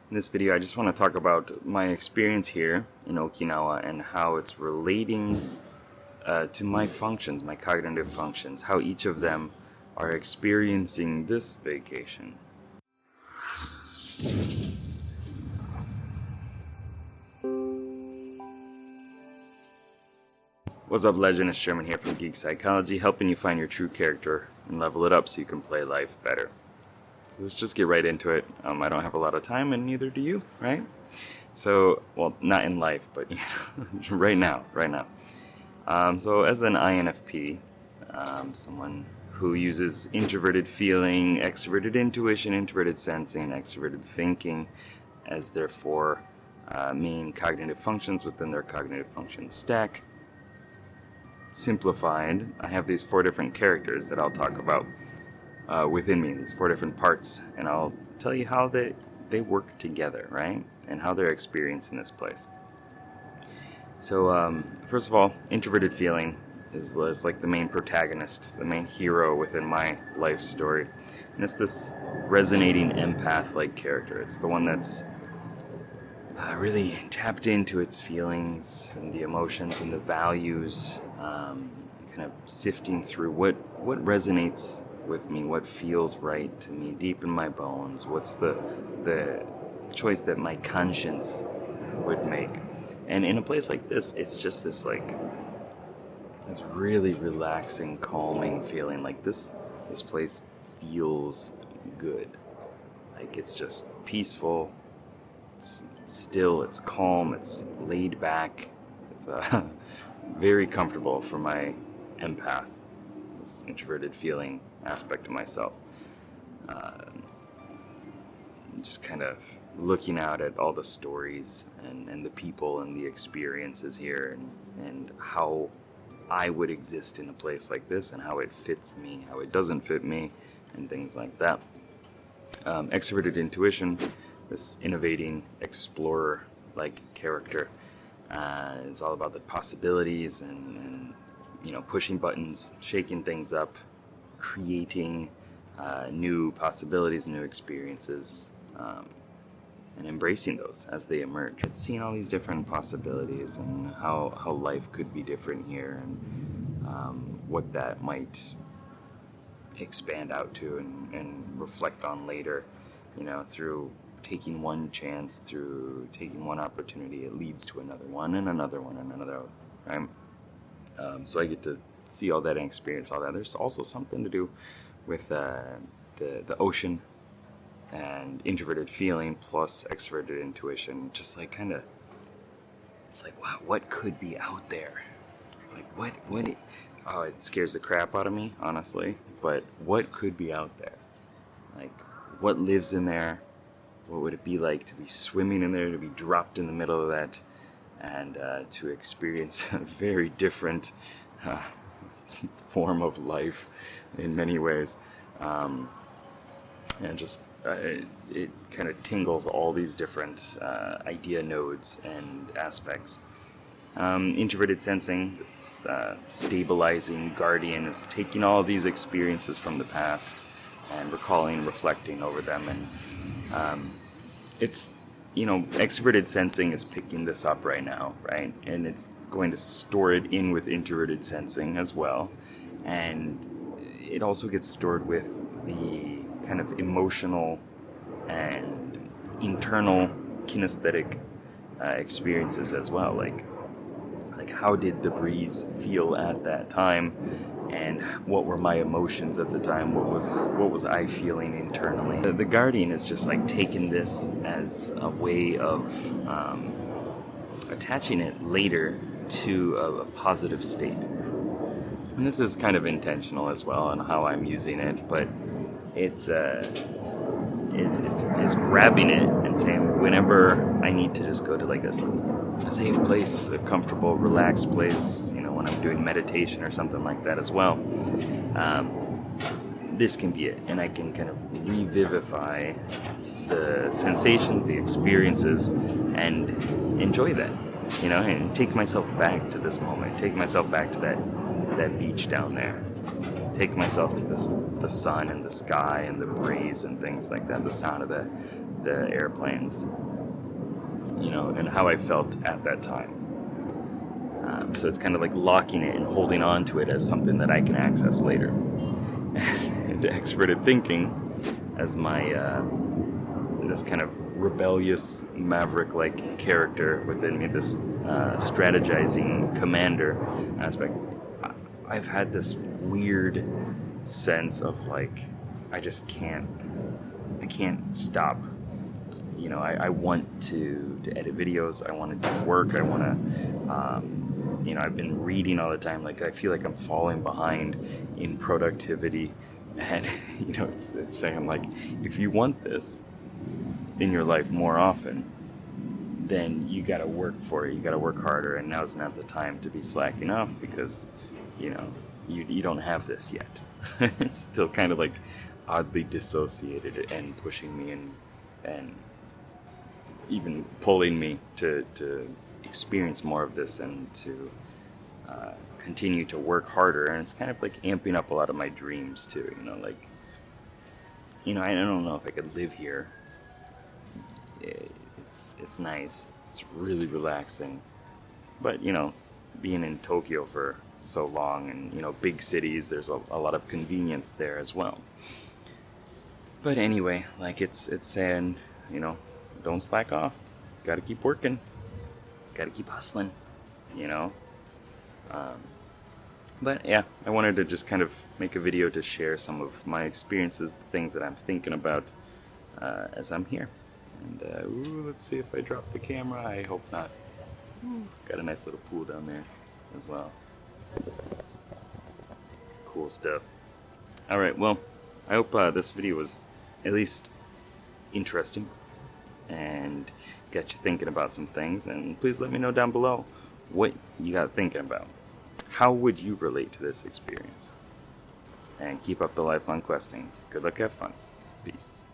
In this video, I just want to talk about my experience here in Okinawa and how it's relating to my functions, my cognitive functions, how each of them are experiencing this vacation. What's up, legend? It's Sherman here from Geek Psychology, helping you find your true character and level it up so you can play life better. Let's just get right into it. I don't have a lot of time, and neither do you, right? So, well, not in life, but right now. So as an INFP, someone who uses introverted feeling, extroverted intuition, introverted sensing, and extroverted thinking as their four main cognitive functions within their cognitive function stack. Simplified, I have these four different characters that I'll talk about within me, these four different parts, and I'll tell you how they work together, right? And how they're experiencing this place. So, first of all, introverted feeling is like the main protagonist, the main hero within my life story. And it's this resonating empath-like character. It's the one that's really tapped into its feelings and the emotions and the values, kind of sifting through what resonates with me, what feels right to me deep in my bones, what's the choice that my conscience would make. And in a place like this, it's just this really relaxing, calming feeling. Like this place feels good. Like it's just peaceful, it's still, it's calm, it's laid back. It's very comfortable for my empath, this introverted feeling aspect of myself. Just kind of looking out at all the stories and the people and the experiences here and how I would exist in a place like this and how it fits me, how it doesn't fit me, and things like that. Extroverted intuition, this innovating explorer-like character. It's all about the possibilities and pushing buttons, shaking things up, creating new possibilities, new experiences, and embracing those as they emerge. It's seeing all these different possibilities and how life could be different here and what that might expand out to and reflect on later, through taking one chance, through taking one opportunity, it leads to another one and another one and another one, right? So I get to see all that and experience all that. There's also something to do with the ocean and introverted feeling plus extroverted intuition. Just like it's like, wow, what could be out there? Like it scares the crap out of me, honestly, but what could be out there? Like, what lives in there? What would it be like to be swimming in there, to be dropped in the middle of that, and to experience a very different form of life in many ways? And just it kind of tingles all these different idea nodes and aspects. Introverted sensing, this stabilizing guardian, is taking all these experiences from the past and recalling, reflecting over them, and it's, extroverted sensing is picking this up right now, right? And it's going to store it in with introverted sensing as well. And it also gets stored with the kind of emotional and internal kinesthetic experiences as well. Like how did the breeze feel at that time? And what were my emotions at the time? What was I feeling internally? The Guardian is just like taking this as a way of attaching it later to a positive state. And this is kind of intentional as well on how I'm using it, but it's grabbing it and saying whenever I need to just go to like a safe place, a comfortable, relaxed place, when I'm doing meditation or something like that as well, this can be it. And I can kind of revivify the sensations, the experiences, and enjoy that, and take myself back to this moment, take myself back to that beach down there, take myself to this the sun and the sky and the breeze and things like that, the sound of the airplanes, and how I felt at that time. So it's kind of like locking it and holding on to it as something that I can access later. And extroverted thinking, as my this kind of rebellious maverick-like character within me, this strategizing commander aspect, I've had this weird sense of like I can't stop. I want to edit videos. I want to do work. I want to, I've been reading all the time. Like I feel like I'm falling behind in productivity, and it's saying like, if you want this in your life more often, then you got to work for it. You got to work harder, and now's not the time to be slacking off because, you don't have this yet. It's still kind of like oddly dissociated and pushing me and even pulling me to experience more of this and to continue to work harder. And it's kind of like amping up a lot of my dreams too. I don't know if I could live here. It's nice. It's really relaxing. But being in Tokyo for so long, and big cities, there's a lot of convenience there as well. But anyway, like it's saying, don't slack off. Gotta keep working. Gotta keep hustling. But yeah, I wanted to just kind of make a video to share some of my experiences, the things that I'm thinking about as I'm here. And let's see if I drop the camera. I hope not. Got a nice little pool down there as well. Cool stuff. Alright, well, I hope this video was at least interesting and got you thinking about some things. And please let me know down below what you got thinking about. How would you relate to this experience? And keep up the lifelong questing. Good luck, have fun. Peace.